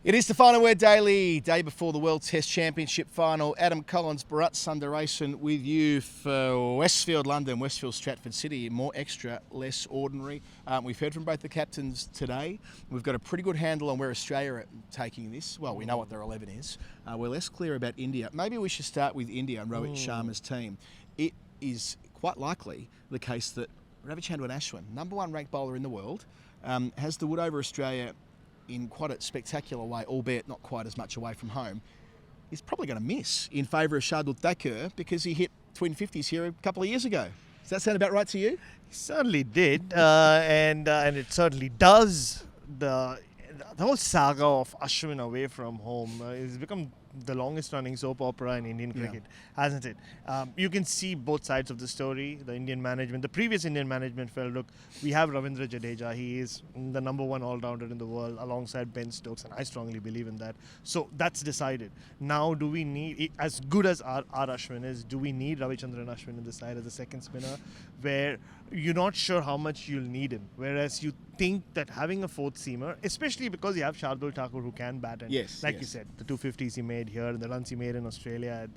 It is the Final Word Daily, day before the World Test Championship final. Adam Collins, Bharat Sundaresan with you for Westfield, London, Westfield, Stratford City. More extra, less ordinary. We've heard from both the captains today. We've got a pretty good handle on where Australia are taking this. Well, we know what their 11 is. We're less clear about India. Maybe we should start with India and Rohit Sharma's team. It is quite likely the case that Ravichandran Ashwin, number one ranked bowler in the world, has the wood over Australia in quite a spectacular way, albeit not quite as much away from home. He's probably going to miss in favour of Shardul Thakur because he hit twin 50s here a couple of years ago. Does that sound about right to you? He certainly did, and it certainly does. The whole saga of Ashwin away from home has become the longest running soap opera in Indian cricket, hasn't it? You can see both sides of the story. The Indian management, the previous Indian management felt, look, we have Ravindra Jadeja. He is the number one all-rounder in the world alongside Ben Stokes, and I strongly believe in that. So that's decided. Now, do we need, as good as our Ashwin is, do we need Ravichandran Ashwin in the side as a second spinner where you're not sure how much you'll need him, whereas you think that having a fourth seamer, especially because you have Shardul Thakur who can bat, and you said, the 250s he made here and the runs he made in Australia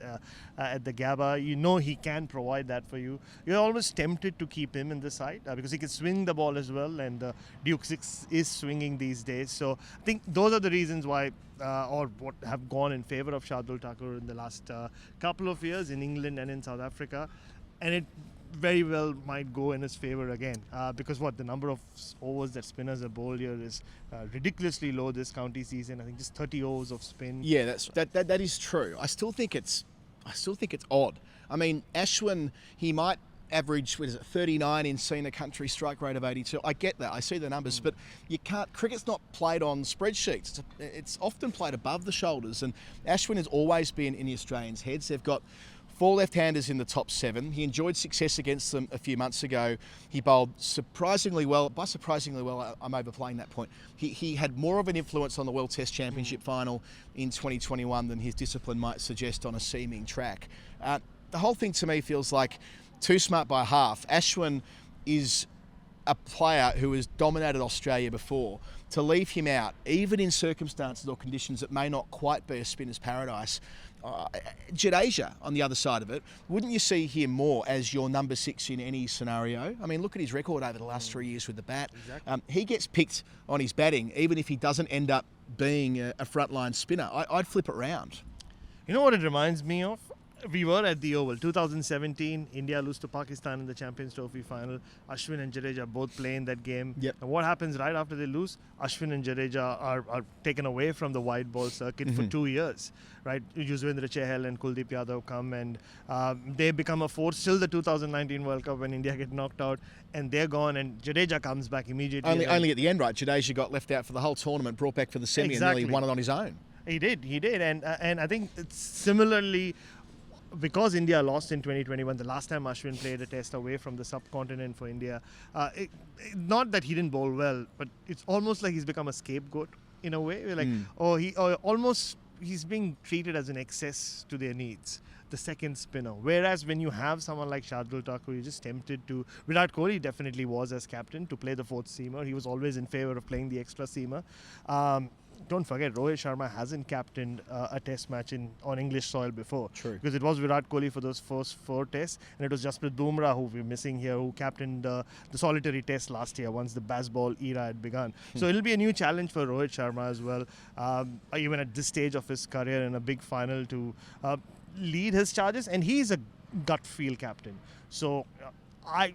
at the Gabba, you know he can provide that for you. You're always tempted to keep him in the side because he can swing the ball as well, and Duke 6 is swinging these days. So I think those are the reasons why or what have gone in favour of Shardul Thakur in the last couple of years in England and in South Africa, and it very well might go in his favour again because the number of overs that spinners have bowled here is ridiculously low this county season. I think just 30 overs of spin. Yeah, that is true. I still think it's odd. I mean, Ashwin, he might average 39 in senior country, strike rate of 82. I get that. I see the numbers, but you can't. Cricket's not played on spreadsheets. It's often played above the shoulders, and Ashwin has always been in the Australians' heads. They've got 4 left-handers in the top 7. He enjoyed success against them a few months ago. He bowled surprisingly well. By surprisingly well, I'm overplaying that point. He had more of an influence on the World Test Championship final in 2021 than his discipline might suggest on a seaming track. The whole thing to me feels like too smart by half. Ashwin is a player who has dominated Australia before. To leave him out, even in circumstances or conditions that may not quite be a spinner's paradise, Jadeja, on the other side of it, wouldn't you see him more as your number 6 in any scenario? I mean, look at his record over the last 3 years with the bat. Exactly. He gets picked on his batting, even if he doesn't end up being a frontline spinner. I'd flip it round. You know what it reminds me of? We were at the Oval, 2017, India lose to Pakistan in the Champions Trophy final. Ashwin and Jadeja both play in that game. Yep. And what happens right after they lose? Ashwin and Jadeja are taken away from the wide ball circuit for 2 years. Right? Yuzvendra Chahal and Kuldeep Yadav come and they become a force till the 2019 World Cup when India get knocked out, and they're gone, and Jadeja comes back immediately. Only at the end, right? Jadeja got left out for the whole tournament, brought back for the semi, and nearly won it on his own. He did. And I think it's similarly, because India lost in 2021, the last time Ashwin played a test away from the subcontinent for India, not that he didn't bowl well, but it's almost like he's become a scapegoat in a way. Like, he's being treated as an excess to their needs, the second spinner. Whereas when you have someone like Shardul Thakur, you're just tempted to. Virat Kohli definitely was as captain to play the fourth seamer. He was always in favour of playing the extra seamer. Don't forget, Rohit Sharma hasn't captained a test match on English soil before. True. Because it was Virat Kohli for those first 4 tests, and it was Jasprit Bumrah, who we're missing here, who captained the solitary test last year once the baseball era had begun. So it'll be a new challenge for Rohit Sharma as well, even at this stage of his career in a big final, to lead his charges, and he's a gut feel captain. So I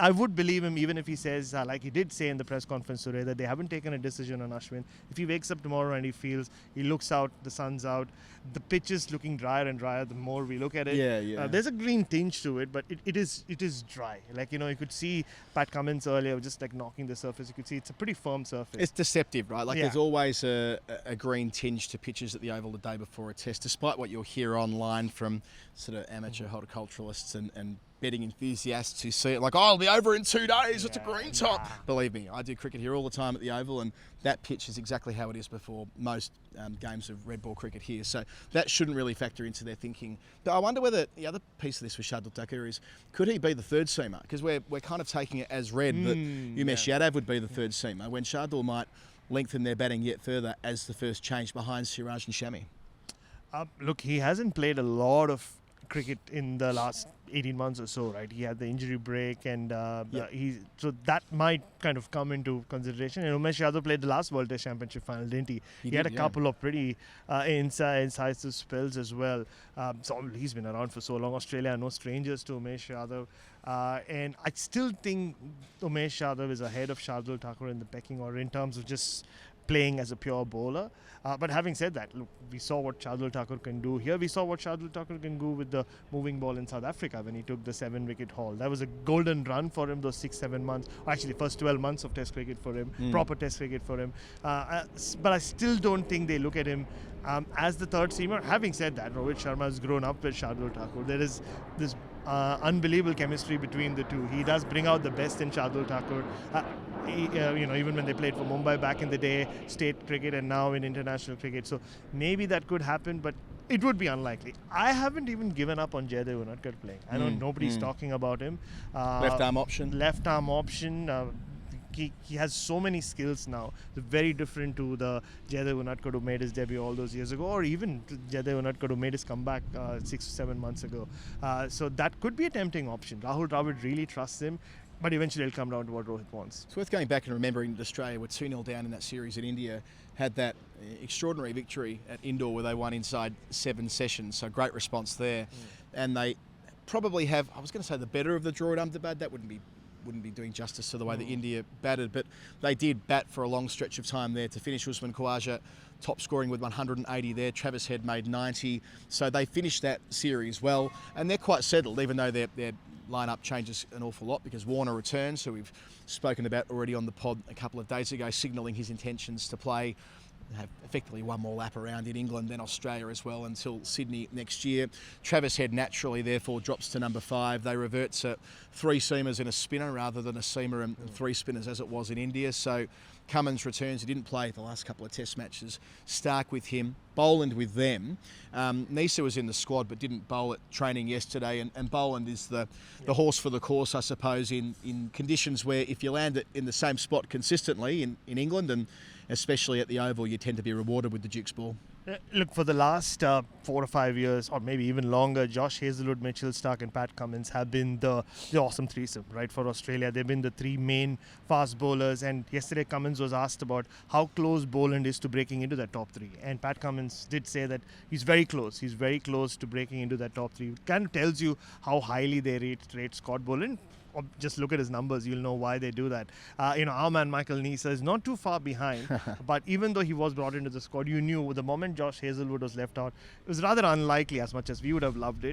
would believe him even if he says, like he did say in the press conference today, that they haven't taken a decision on Ashwin. If he wakes up tomorrow and he looks out, the sun's out, the pitch is looking drier and drier the more we look at it. There's a green tinge to it, but it is dry. Like, you could see Pat Cummins earlier just like knocking the surface. You could see it's a pretty firm surface. It's deceptive, right? Like there's always a green tinge to pitches at the Oval the day before a test, despite what you'll hear online from sort of amateur horticulturalists and betting enthusiasts who see it like, oh, it'll be over in 2 days, it's a green top. Believe me, I do cricket here all the time at the Oval, and that pitch is exactly how it is before most games of red ball cricket here. So that shouldn't really factor into their thinking. But I wonder whether the other piece of this with Shardul Thakur is, could he be the third seamer? Because we're kind of taking it as read that Umesh Yadav would be the third seamer, when Shardul might lengthen their batting yet further as the first change behind Siraj and Shami? Look, he hasn't played a lot of cricket in the last 18 months or so, right? He had the injury break, and so that might kind of come into consideration. And Umesh Yadav played the last World Test Championship final, didn't he? He had a couple of pretty incisive spells as well. So he's been around for so long. Australia are no strangers to Umesh Yadav. And I still think Umesh Yadav is ahead of Shardul Thakur in the pecking order in terms of just playing as a pure bowler. But having said that, look, we saw what Shardul Thakur can do here. We saw what Shardul Thakur can do with the moving ball in South Africa when he took the 7-wicket haul. That was a golden run for him, those 6-7 months. Actually, first 12 months of Test cricket for him, proper Test cricket for him. But I still don't think they look at him as the third seamer. Having said that, Rohit Sharma has grown up with Shardul Thakur. There is this unbelievable chemistry between the two. He does bring out the best in Shardul Thakur. Even when they played for Mumbai back in the day, state cricket, and now in international cricket. So maybe that could happen, but it would be unlikely. I haven't even given up on Jadeja Unadkat playing. I know nobody's talking about him. Left arm option. He has so many skills now. They're very different to the Jadeja Unadkat who made his debut all those years ago, or even Jadeja Unadkat who made his comeback 6 or 7 months ago. So that could be a tempting option. Rahul Dravid really trusts him. But eventually it'll come down to what Rohit wants. It's worth going back and remembering that Australia were 2-0 down in that series in India, had that extraordinary victory at Indore where they won inside 7 sessions. So great response there. And they probably have, I was going to say the better of the draw at Ahmedabad. That wouldn't be doing justice to the way that India batted. But they did bat for a long stretch of time there to finish. Usman Khawaja top scoring with 180 there. Travis Head made 90. So they finished that series well. And they're quite settled, even though they're lineup changes an awful lot because Warner returns, who we've spoken about already on the pod a couple of days ago, signalling his intentions to play, have effectively one more lap around in England, then Australia as well until Sydney next year. Travis Head naturally therefore drops to number 5. They revert to 3 seamers and a spinner rather than a seamer and 3 spinners as it was in India. So Cummins returns. He didn't play the last couple of Test matches. Stark with him, Boland with them. Nisa was in the squad but didn't bowl at training yesterday, and Boland is the horse for the course, I suppose, in conditions where if you land it in the same spot consistently in England, and especially at the Oval, you tend to be rewarded with the Duke's ball. Look, for the last 4 or 5 years, or maybe even longer, Josh Hazlewood, Mitchell Stark and Pat Cummins have been the awesome threesome, right, for Australia. They've been the 3 main fast bowlers, and yesterday Cummins was asked about how close Boland is to breaking into that top 3. And Pat Cummins did say that he's very close. He's very close to breaking into that top 3. It kind of tells you how highly they rate Scott Boland. Or just look at his numbers, you'll know why they do that. Our man Michael Nisa is not too far behind, but even though he was brought into the squad, you knew the moment Josh Hazlewood was left out, it was rather unlikely, as much as we would have loved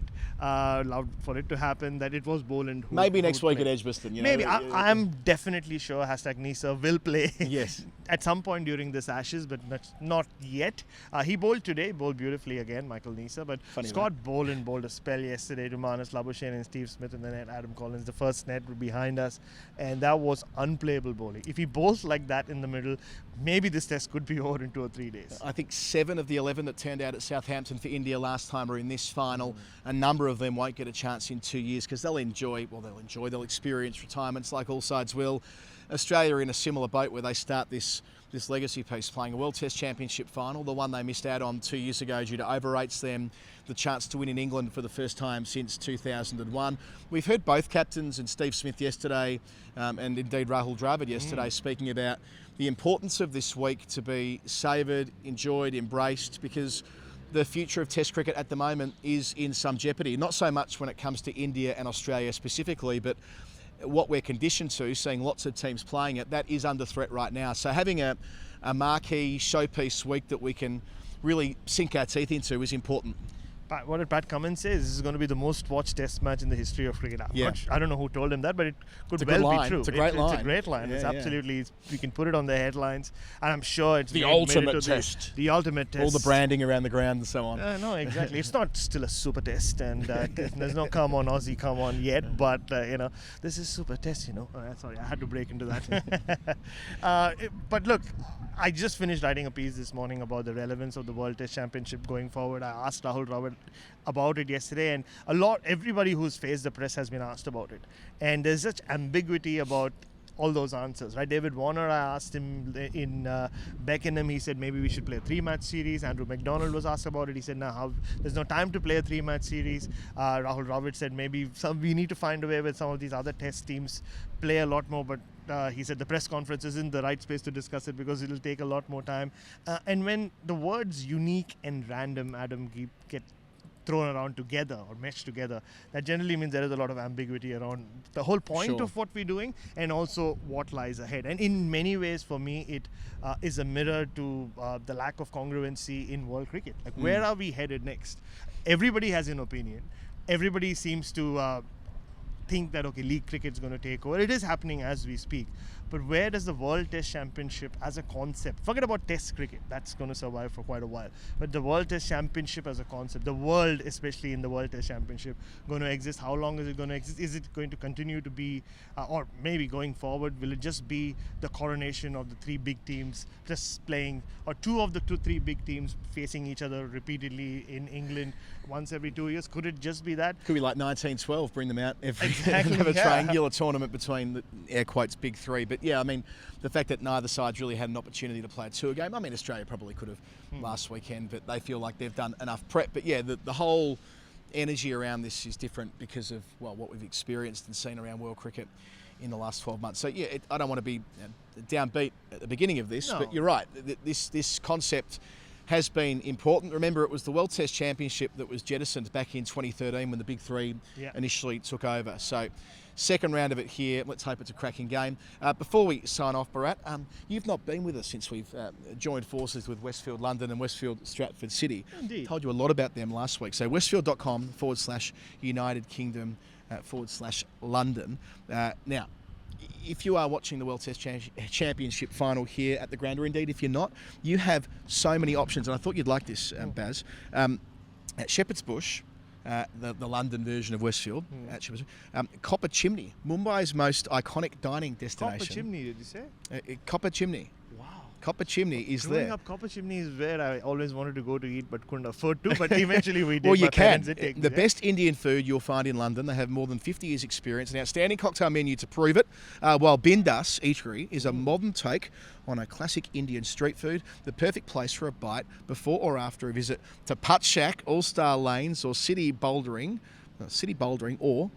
for it to happen, that it was Boland who maybe next week play. at Edgbaston. Maybe. I'm definitely sure #Nisa will play yes. at some point during this Ashes, but not yet. He bowled today, bowled beautifully again, Michael Nisa, but Scott Boland bowled a spell yesterday to Manas Labuschagne and Steve Smith in the net, Adam Collins, the first net behind us, and that was unplayable bowling. If he bowls like that in the middle, maybe this test could be over in 2 or 3 days. I think 7 of the 11 that turned out at Southampton for India last time are in this final. A number of them won't get a chance in 2 years because they'll experience retirements like all sides will. Australia are in a similar boat where they start this legacy piece playing a World Test Championship final, the one they missed out on 2 years ago due to overrates them, the chance to win in England for the first time since 2001. We've heard both captains and Steve Smith yesterday and indeed Rahul Dravid yesterday speaking about the importance of this week to be savoured, enjoyed, embraced, because the future of Test cricket at the moment is in some jeopardy. Not so much when it comes to India and Australia specifically, but what we're conditioned to, seeing lots of teams playing it, that is under threat right now. So having a marquee showpiece week that we can really sink our teeth into is important. What did Pat Cummins say? This is going to be the most watched Test match in the history of cricket. I don't know who told him that, but it could well be true. It's a great line. It's a great line. It's absolutely. We can put it on the headlines, and I'm sure it's the ultimate test. The ultimate test. All the branding around the ground and so on. No, exactly. It's not still a super test, and there's no come on Aussie, come on yet. But this is super test. Sorry, I had to break into that. But look, I just finished writing a piece this morning about the relevance of the World Test Championship going forward. I asked Rahul Dravid about it yesterday, and everybody who's faced the press has been asked about it. And there's such ambiguity about all those answers, right? David Warner, I asked him in Beckenham, he said maybe we should play a 3-match series. Andrew McDonald was asked about it. He said, no, there's no time to play a 3-match series. Rahul Roberts said maybe we need to find a way with some of these other test teams play a lot more, but he said the press conference isn't the right space to discuss it because it'll take a lot more time. And when the words unique and random, Adam, get thrown around together or meshed together, that generally means there is a lot of ambiguity around the whole point of what we're doing and also what lies ahead. And in many ways, for me, it is a mirror to the lack of congruency in world cricket. Like, where are we headed next? Everybody has an opinion. Everybody seems to think that, okay, league cricket's going to take over. It is happening as we speak. But where does the World Test Championship as a concept, forget about Test cricket, that's going to survive for quite a while, but the World Test Championship as a concept, the world, especially in the World Test Championship, going to exist? How long is it going to exist? Is it going to continue to be, or maybe going forward, will it just be the coronation of the 3 big teams just playing, or 2 of the 3 big teams facing each other repeatedly in England once every 2 years? Could it just be that? Could be like 1912, bring them out every Exactly, have a yeah. triangular tournament between the air quotes big 3. But yeah, I mean, the fact that neither side's really had an opportunity to play a tour game. I mean, Australia probably could have last weekend, but they feel like they've done enough prep. But yeah, the whole energy around this is different because of, well, what we've experienced and seen around world cricket in the last 12 months. So yeah, I don't want to be downbeat at the beginning of this, but you're right. This concept has been important. Remember, it was the World Test Championship that was jettisoned back in 2013 when the Big 3 initially took over. So second round of it here. Let's hope it's a cracking game. Before we sign off, Bharat, you've not been with us since we've joined forces with Westfield London and Westfield Stratford City. Indeed. Told you a lot about them last week. So westfield.com/United Kingdom /London. Now, if you are watching the World Test Championship final here at the ground, or indeed if you're not, you have so many options. And I thought you'd like this, Baz. At Shepherd's Bush, the London version of Westfield, at Shepherd's Bush, Copper Chimney, Mumbai's most iconic dining destination. Copper Chimney, did you say? Copper Chimney. Wow. Copper Chimney is Growing there. up, Copper Chimney is where I always wanted to go to eat but couldn't afford to. But eventually we did. Well, you My can. parents did take me The there. best Indian food you'll find in London. They have more than 50 years' experience, an outstanding cocktail menu to prove it. While Bindas Eatery is a modern take on a classic Indian street food, the perfect place for a bite before or after a visit to Putt Shack, All-Star Lanes, or City Bouldering, or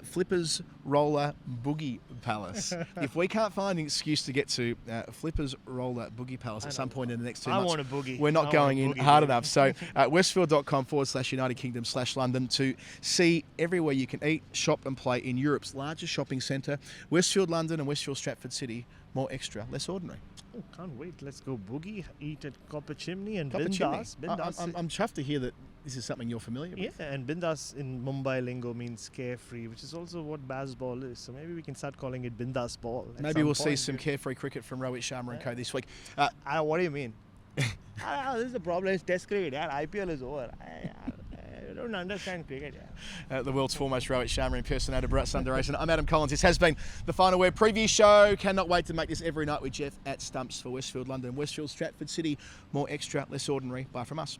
Flipper's Roller Boogie Palace. If we can't find an excuse to get to Flipper's Roller Boogie Palace at some point in the next 2 months, want a boogie. we're not I going want a in boogie, hard baby. enough. So westfield.com/United Kingdom /London to see everywhere you can eat, shop and play in Europe's largest shopping centre. Westfield London and Westfield Stratford City. More extra, less ordinary. Oh, can't wait. Let's go boogie, eat at Copper Chimney and Copper Chimney. Bindas. I'm chuffed to hear that this is something you're familiar with. Yeah, and Bindas in Mumbai lingo means carefree, which is also what Baz Ball is. So maybe we can start calling it Bindas Ball. at Maybe some we'll see point. some carefree cricket from Rohit Sharma and co this week. What do you mean? This is the problem. It's Test cricket. Yeah, IPL is over. I don't understand cricket. Yeah. The world's foremost Rohit Sharma impersonator, Bharat Sundaresan. I'm Adam Collins. This has been the Final Word preview show. Cannot wait to make this every night with Jeff at Stumps for Westfield London, Westfield Stratford City. More extra, less ordinary. Bye from us.